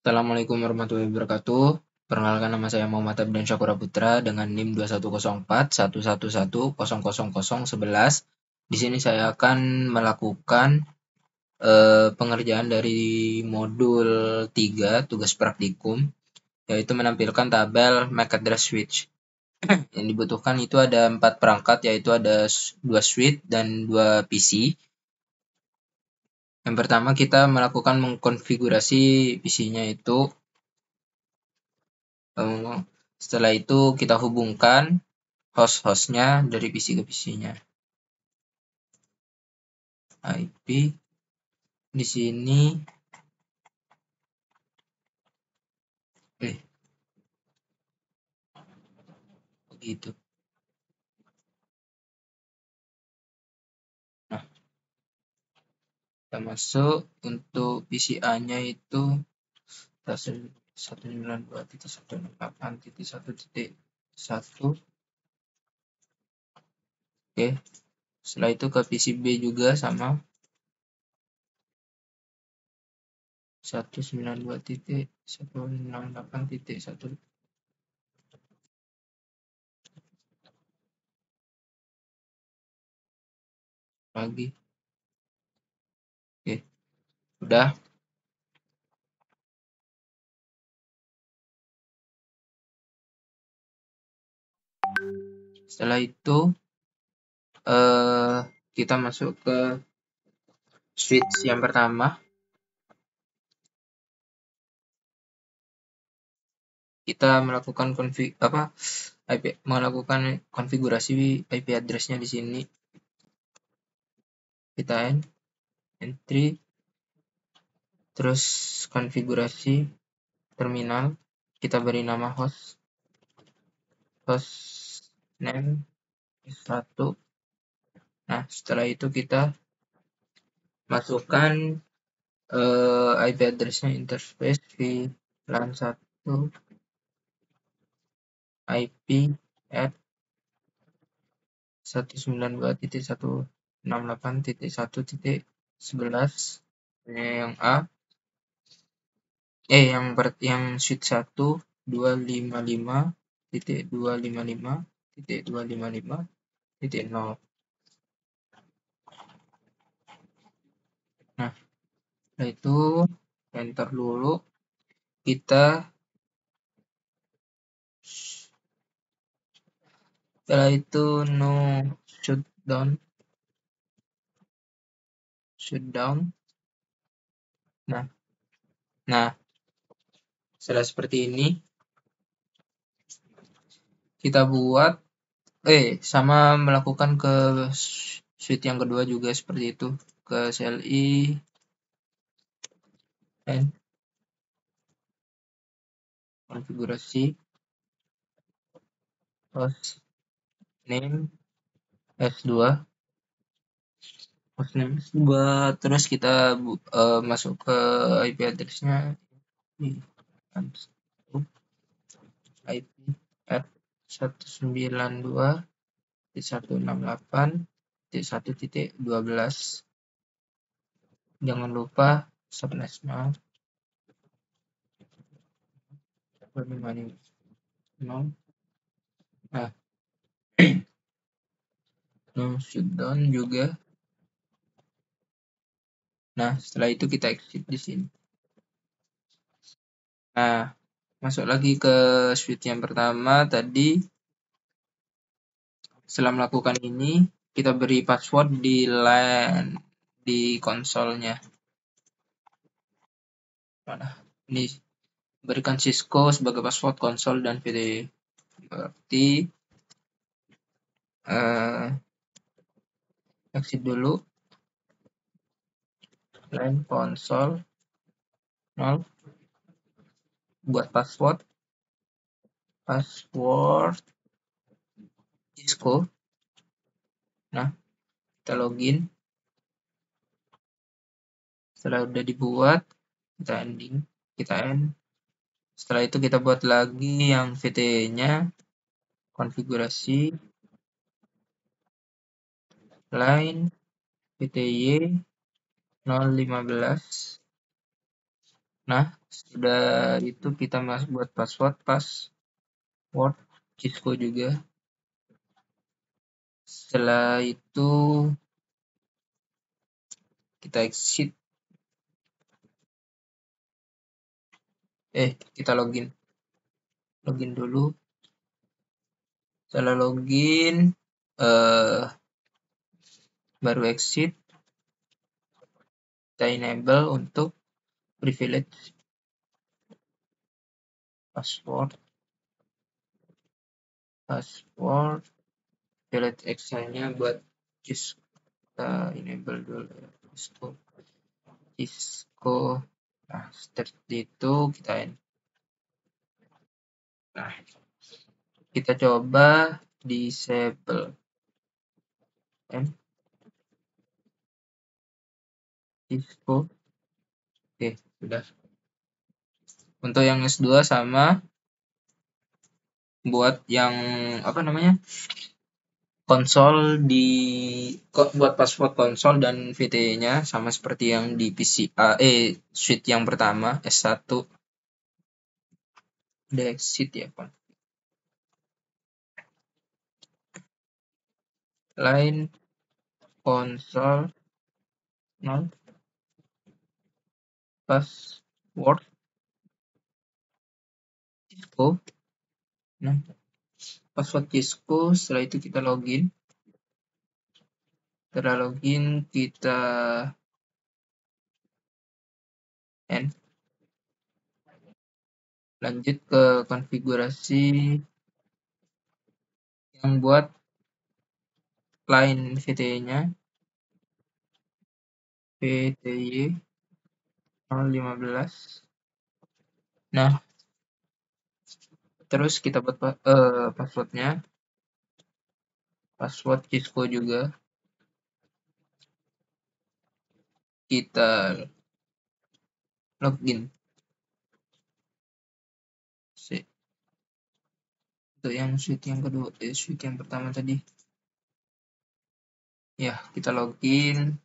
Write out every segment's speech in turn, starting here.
Assalamualaikum warahmatullahi wabarakatuh. Perkenalkan, nama saya Muhammad Abdan Syakura Putra dengan NIM 210411100011. Di sini saya akan melakukan pengerjaan dari modul 3 tugas praktikum, yaitu menampilkan tabel MAC address switch. Yang dibutuhkan itu ada 4 perangkat, yaitu ada 2 switch dan 2 PC. Yang pertama kita melakukan mengkonfigurasi PC-nya itu. Setelah itu kita hubungkan host-hostnya dari PC ke PC-nya. IP di sini begitu. Nah, kita masuk untuk PCA-nya itu 192.168.1.1. Oke. Setelah itu ke PCB juga sama 192.168.1 lagi. Oke, udah. Setelah itu kita masuk ke switch yang pertama. Kita melakukan konfigurasi IP address-nya di sini. Kita entry, terus konfigurasi terminal, kita beri nama host name 1. Nah, setelah itu kita masukkan IP address-nya interface VLAN 1 IP at 192.168.1.11 yang A, yang switch 1 255.255.255.0. Nah, setelah itu enter dulu. Setelah itu no shutdown. Nah, setelah seperti ini kita buat sama melakukan ke switch yang kedua juga seperti itu, ke CLI dan konfigurasi host name S2 terus kita masuk ke IP address-nya IP at 192.168.1.12. Jangan lupa subnetnya 550. Nah, no shutdown juga. Nah, setelah itu kita exit di sini. Nah, masuk lagi ke switch yang pertama tadi. Setelah melakukan ini, kita beri password di LAN di konsolnya. Ini berikan Cisco sebagai password konsol dan VDE. Berarti exit dulu. LAN konsol 0. Buat password Cisco. Nah, kita login. Setelah udah dibuat, kita end. Setelah itu kita buat lagi yang VTE-nya, konfigurasi line VTY 015 Nah, sudah itu kita masuk buat password Cisco juga. Setelah itu kita exit, kita login dulu. Setelah login, baru exit, kita enable untuk privilege password privilege extra-nya buat Cisco, kita enable dulu ya, Cisco. Nah, seperti itu nah, kita coba disable Cisco. Oke, sudah. Untuk yang S2 sama, buat yang apa namanya, konsol buat password konsol dan VTE-nya sama seperti yang di suite yang pertama S1. Ada exit ya, Pak. Line konsol password Cisco. Nah, password Cisco, setelah itu kita login. Setelah login kita lanjut ke konfigurasi yang buat line VTE-nya VTY 015. Nah, terus kita buat password Cisco juga. Kita login. Untuk yang suite yang kedua, suite yang pertama tadi. Ya, kita login.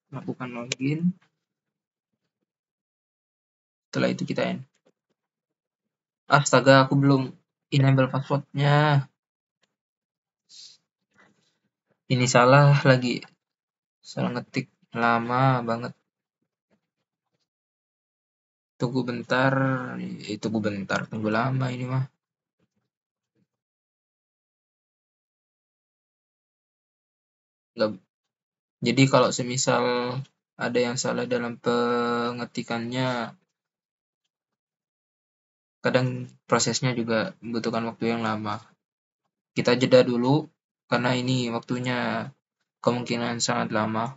Lakukan login. Setelah itu kita end. Astaga, aku belum enable passwordnya. Ini salah lagi. Salah ngetik. Lama banget. Tunggu bentar. Tunggu lama ini mah. Jadi kalau semisal ada yang salah dalam pengetikannya, kadang prosesnya juga membutuhkan waktu yang lama. Kita jeda dulu, karena ini waktunya kemungkinan sangat lama.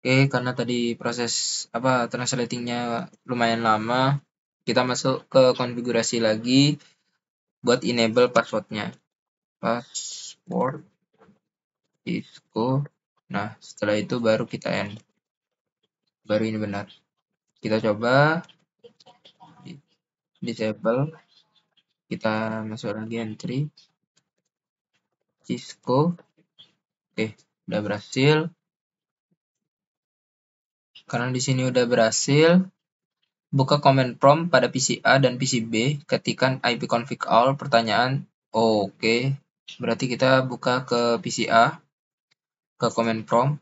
Oke, karena tadi proses translatingnya lumayan lama, kita masuk ke konfigurasi lagi buat enable passwordnya. Password Cisco. Nah, setelah itu baru kita end. Baru ini benar. Kita coba disable. Kita masuk lagi entry Cisco. Oke, udah berhasil. Karena di sini udah berhasil, buka command prompt pada PC A dan PC B, ketikkan ipconfig all pertanyaan. Oke, berarti kita buka ke PC A, ke command prompt,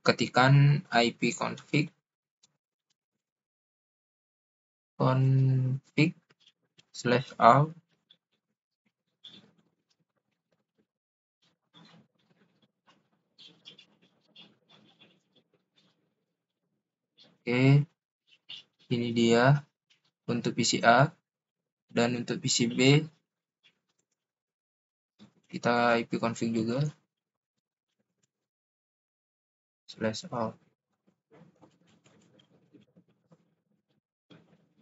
ketikkan ipconfig /all. Oke, ini dia untuk PC A, dan untuk PC B kita ipconfig juga /all.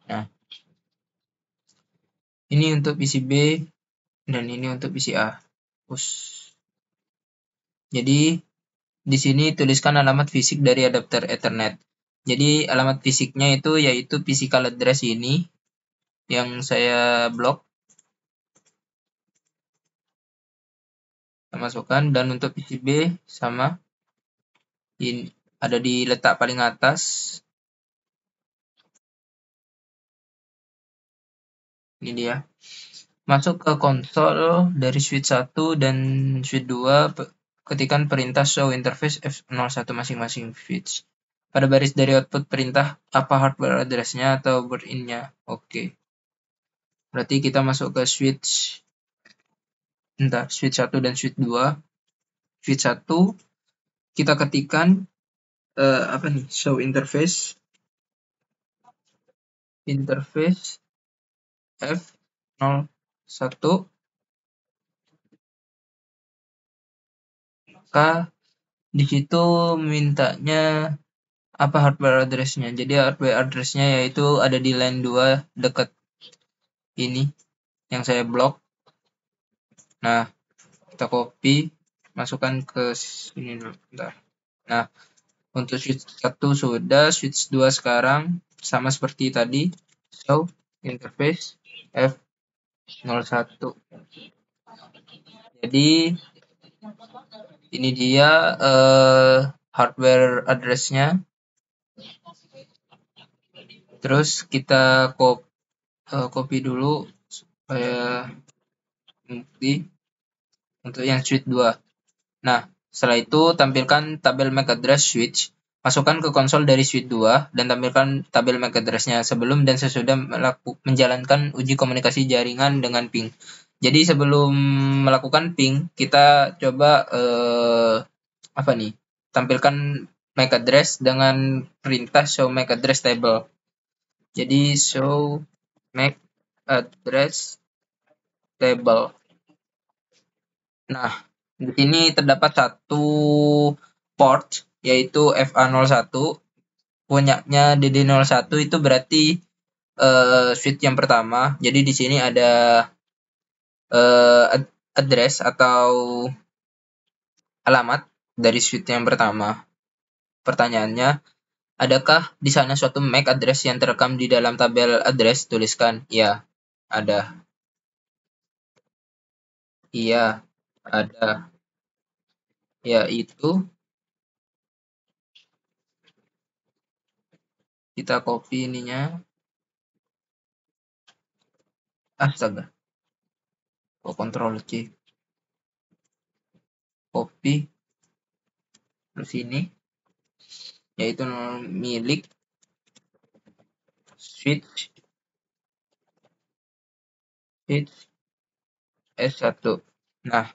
Nah, ini untuk PC B dan ini untuk PC A. Jadi di sini tuliskan alamat fisik dari adapter Ethernet. Jadi alamat fisiknya itu yaitu physical address ini yang saya blok. Kita masukkan, dan untuk PCB sama ini ada di letak paling atas. Ini dia. Masuk ke konsol dari switch 1 dan switch 2, ketikkan perintah show interface F01 masing-masing switch. Pada baris dari output perintah apa hardware address-nya atau board in-nya. Oke. Berarti kita masuk ke switch 1 dan switch 2. Switch 1 kita ketikkan apa nih? Show interface F01. Maka di situ mintanya apa hardware address-nya. Jadi hardware address-nya yaitu ada di line 2 dekat ini yang saya blok. Nah, kita copy, masukkan ke sini dulu. Bentar. Nah, untuk switch 1 sudah, switch 2 sekarang sama seperti tadi. So, interface F01. Jadi ini dia hardware address-nya. Terus kita copy dulu supaya bukti untuk yang switch 2. Nah, setelah itu tampilkan tabel MAC address switch. Masukkan ke konsol dari switch 2 dan tampilkan tabel MAC address-nya sebelum dan sesudah menjalankan uji komunikasi jaringan dengan ping. Jadi sebelum melakukan ping, kita coba apa nih? Tampilkan MAC address dengan perintah show MAC address table. Jadi show MAC address table. Nah, di sini terdapat satu port yaitu FA01 punyanya DD01, itu berarti switch yang pertama. Jadi di sini ada address atau alamat dari switch yang pertama. Pertanyaannya, adakah di sana suatu MAC address yang terekam di dalam tabel address? Tuliskan ya. Ada. Iya, ada. Yaitu kita copy ininya. Astaga. Ctrl C. Copy. Terus ini yaitu milik switch S1. Nah,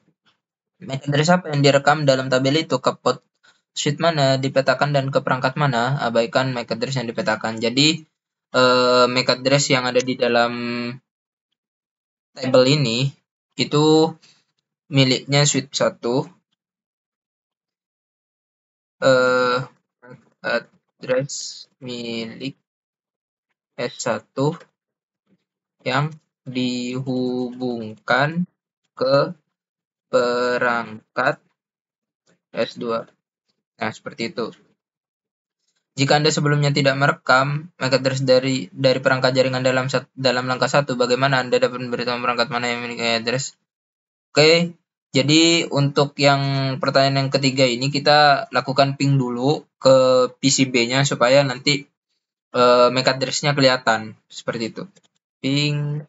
MAC address apa yang direkam dalam tabel itu? Ke port switch mana dipetakan dan ke perangkat mana? Abaikan MAC address yang dipetakan. Jadi MAC address yang ada di dalam tabel ini itu miliknya switch 1. MAC address milik S1 yang dihubungkan ke perangkat S2. Nah, seperti itu. Jika Anda sebelumnya tidak merekam MAC address dari perangkat jaringan dalam langkah 1, bagaimana Anda dapat memberitahu perangkat mana yang memiliki address? Oke, jadi untuk yang pertanyaan yang ketiga ini kita lakukan ping dulu ke PCB-nya supaya nanti MAC address-nya kelihatan. Seperti itu. Ping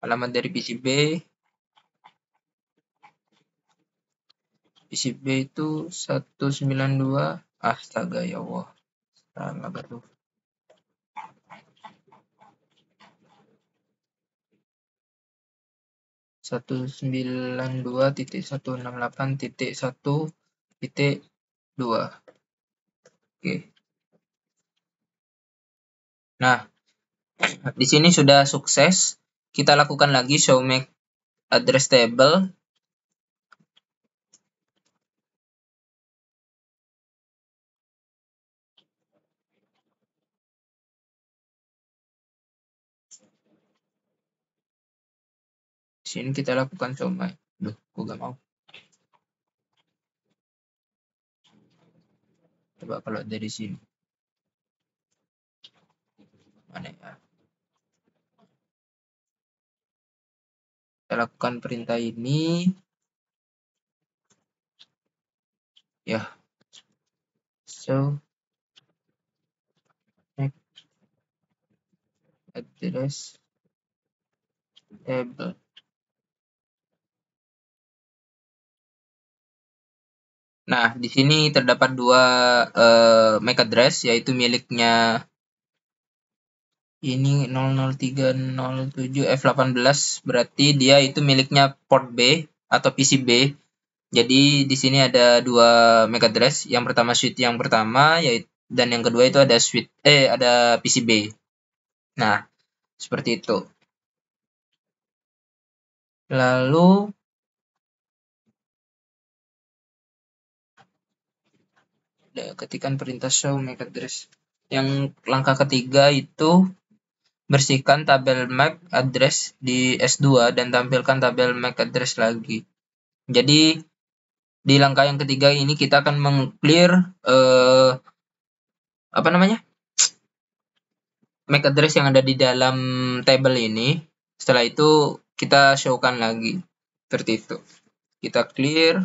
alamat dari PCB. PCB itu 192. Astaga, ya Allah. Salah tuh. 192.168.1.2. Oke. Nah, di sini sudah sukses. Kita lakukan lagi show MAC address table. Di sini kita lakukan show MAC. Duh, gue gak mau. Coba kalau dari sini. Mana ya? Kita lakukan perintah ini. Ya. show MAC address table. Nah, di sini terdapat dua MAC address, yaitu miliknya ini 00307 F18, berarti dia itu miliknya port B atau PC B. Jadi di sini ada dua MAC address. Yang pertama suite yang pertama, yaitu, dan yang kedua itu ada ada PC B. Nah, seperti itu. Lalu ketikan perintah show MAC address. Yang langkah ketiga itu bersihkan tabel MAC address di S2 dan tampilkan tabel MAC address lagi. Jadi di langkah yang ketiga ini kita akan meng-clear MAC address yang ada di dalam table ini. Setelah itu kita show-kan lagi. Seperti itu. Kita clear.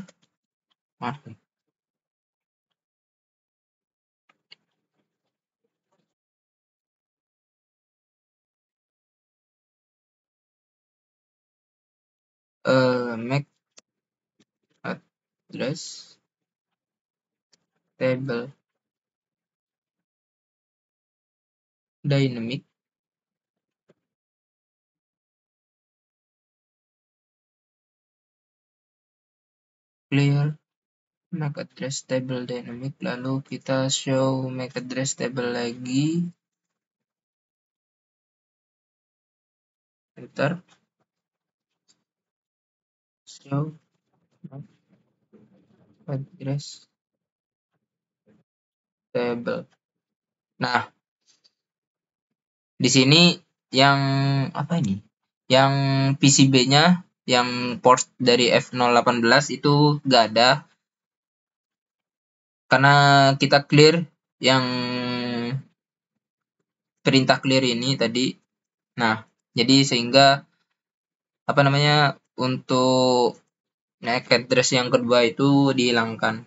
MAC address table dynamic clear MAC address table dynamic, lalu kita show MAC address table lagi. Enter. Show MAC address table. Nah, di sini yang apa ini? Yang PCB-nya yang port dari F018 itu nggak ada karena kita clear yang perintah clear ini tadi. Nah, jadi sehingga untuk MAC address yang kedua itu dihilangkan.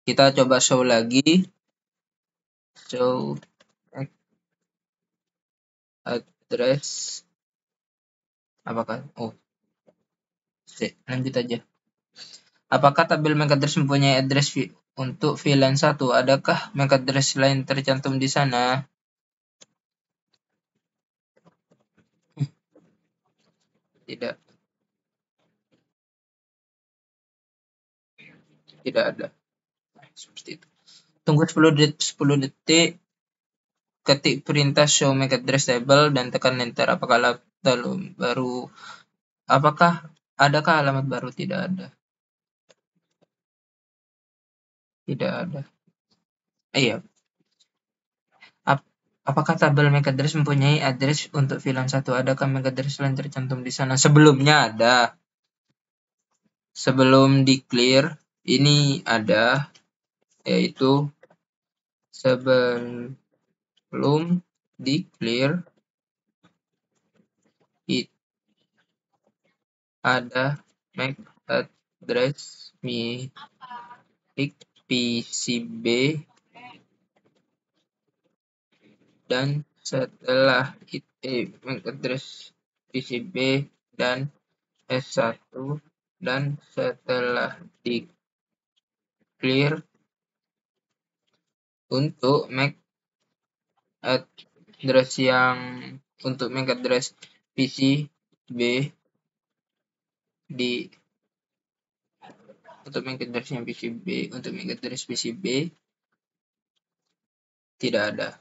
Kita coba show lagi. Show MAC address. Apakah? Lanjut aja. Apakah tabel MAC address mempunyai address untuk VLAN 1? Adakah MAC address lain tercantum di sana? Tidak. Tidak ada. Seperti itu. Tunggu 10 detik. Ketik perintah show MAC address table dan tekan enter. Apakah adakah alamat baru? Tidak ada. Tidak ada. Iya. Apakah tabel MAC address mempunyai address untuk VLAN 1? Adakah MAC address lain tercantum di sana? Sebelumnya ada. Sebelum di clear ini ada, yaitu sebelum di clear ada MAC address milik PCB dan setelah itu MAC address PCB dan S1 dan setelah di clear untuk MAC address PCB untuk MAC address yang PCB untuk MAC address PCB tidak ada.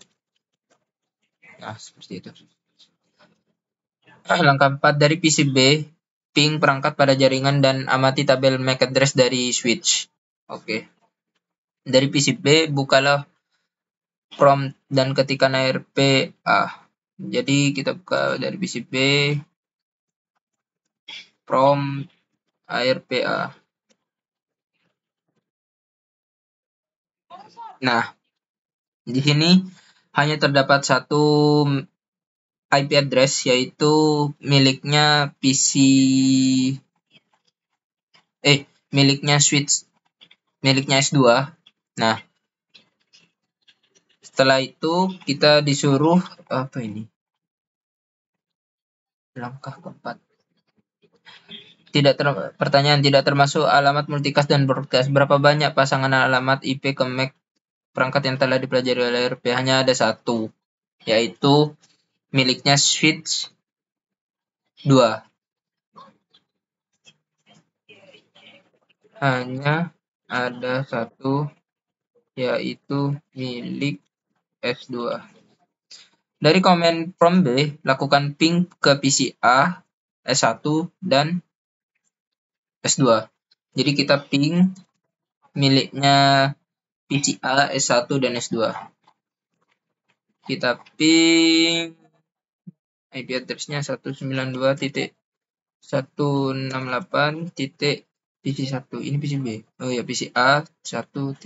Nah, seperti itu. Langkah 4 dari PCB, ping perangkat pada jaringan dan amati tabel MAC address dari switch. Oke. Dari PCB, bukalah prompt dan ketikkan ARPA. Jadi kita buka dari PCB, prompt ARPA. Nah, di sini hanya terdapat satu IP address, yaitu miliknya miliknya switch miliknya S2. Nah, setelah itu kita disuruh apa ini? Langkah keempat. Pertanyaan tidak termasuk alamat multicast dan broadcast. Berapa banyak pasangan alamat IP ke MAC perangkat yang telah dipelajari oleh RP? Hanya ada satu, yaitu miliknya switch 2. Hanya ada satu, yaitu milik S2. Dari command prompt B, lakukan ping ke PC A, S1, dan S2. Jadi kita ping miliknya PC A, S1, dan S2. Kita ping IP address-nya 192.168. Ini PC B. Oh ya, PC A 1.1.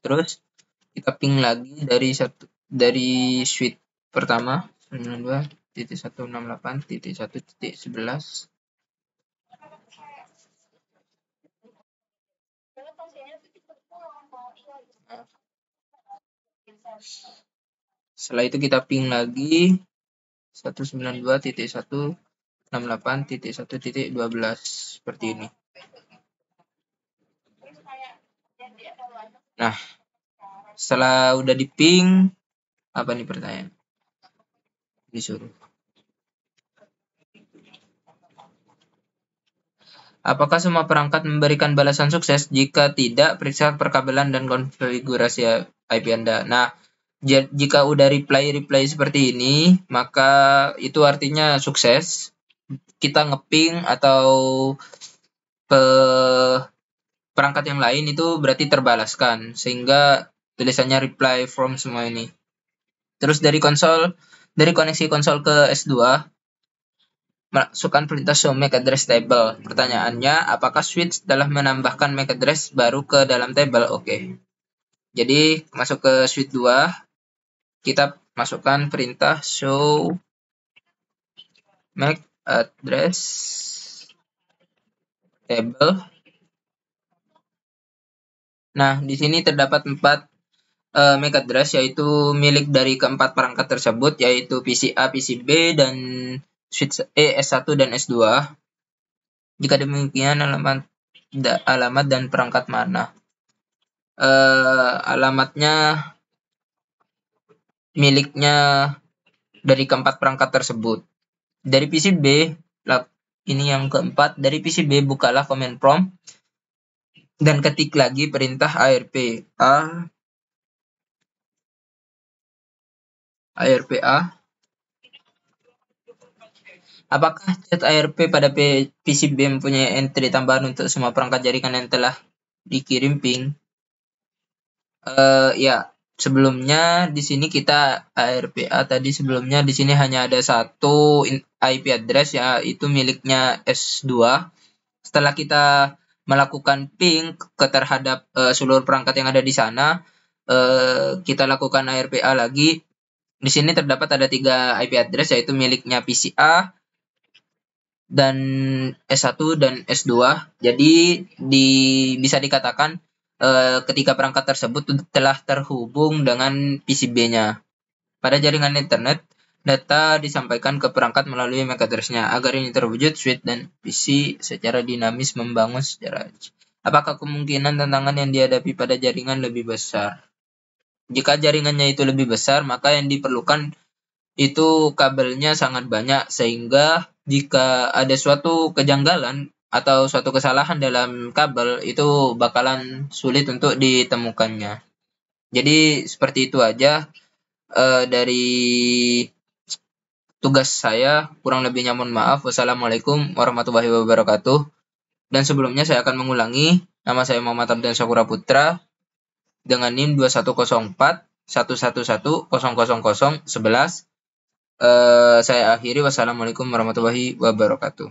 Terus kita ping lagi dari suite pertama 92.168.1.11. Setelah itu kita ping lagi 192.168.1.12 seperti ini. Nah, setelah udah di ping, apa nih pertanyaan? Disuruh. Apakah semua perangkat memberikan balasan sukses? Jika tidak, periksa perkabelan dan konfigurasi IP Anda. Nah, jika udah reply seperti ini, maka itu artinya sukses. Kita ngeping atau ke perangkat yang lain itu berarti terbalaskan, sehingga tulisannya reply from semua ini. Terus dari koneksi konsol ke S2, masukkan perintah show MAC address table. Pertanyaannya, apakah switch telah menambahkan MAC address baru ke dalam table? Oke. Jadi, masuk ke suite 2, kita masukkan perintah show MAC address table. Nah, di sini terdapat 4 MAC address, yaitu milik dari keempat perangkat tersebut, yaitu PC A, PC B, dan switch S1 dan S2. Jika demikian, alamat dan perangkat mana? Alamatnya miliknya dari keempat perangkat tersebut. Dari PC B, ini yang keempat, dari PC B bukalah command prompt dan ketik lagi perintah ARPA. Apakah chat ARP pada PC B mempunyai entry tambahan untuk semua perangkat jaringan yang telah dikirim ping? Ya, sebelumnya di sini kita ARPA tadi sebelumnya di sini hanya ada satu IP address, yaitu miliknya S2. Setelah kita melakukan ping ke terhadap seluruh perangkat yang ada di sana, kita lakukan ARPA lagi. Di sini terdapat ada 3 IP address, yaitu miliknya PC A dan S1 dan S2. Jadi bisa dikatakan ketika perangkat tersebut telah terhubung dengan PCB-nya. Pada jaringan internet, data disampaikan ke perangkat melalui MAC address-nya. Agar ini terwujud, switch dan PC secara dinamis membangun secara. Apakah kemungkinan tantangan yang dihadapi pada jaringan lebih besar? Jika jaringannya itu lebih besar, maka yang diperlukan itu kabelnya sangat banyak, sehingga jika ada suatu kejanggalan atau suatu kesalahan dalam kabel, itu bakalan sulit untuk ditemukannya. Jadi seperti itu aja dari tugas saya. Kurang lebihnya mohon maaf. Wassalamualaikum warahmatullahi wabarakatuh. Dan sebelumnya saya akan mengulangi, nama saya Muhammad Abdan Syakura Putra dengan NIM 2104 111 000 11. Saya akhiri. Wassalamualaikum warahmatullahi wabarakatuh.